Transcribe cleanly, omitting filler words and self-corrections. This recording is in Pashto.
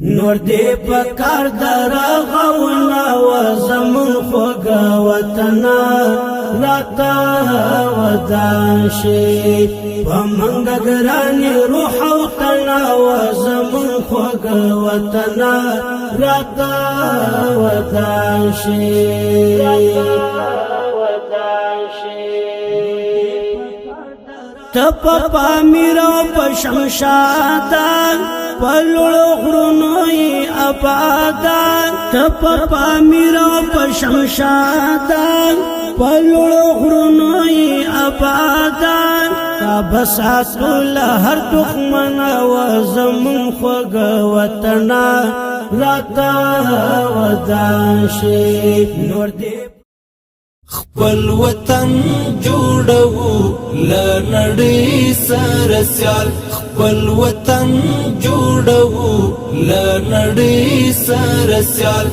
نور دې پکار درغونا وزمون خوږه وطن راته ودان شي په منګ ګرانې روح او تن وزمون خوږه وطن راته ودان شي تپ پامیرو په شمشادان پلوړو غرونوی آبادان تپ پامیرو په شمشادان پلوړو غرونوی آبادان تابساتو لهر دښمن وزمون خوږه وطن راته ودان شي نور دې خپل وطن جوړو لنړۍ سره سیال خپل وطن جوړو لنړۍ سره سیال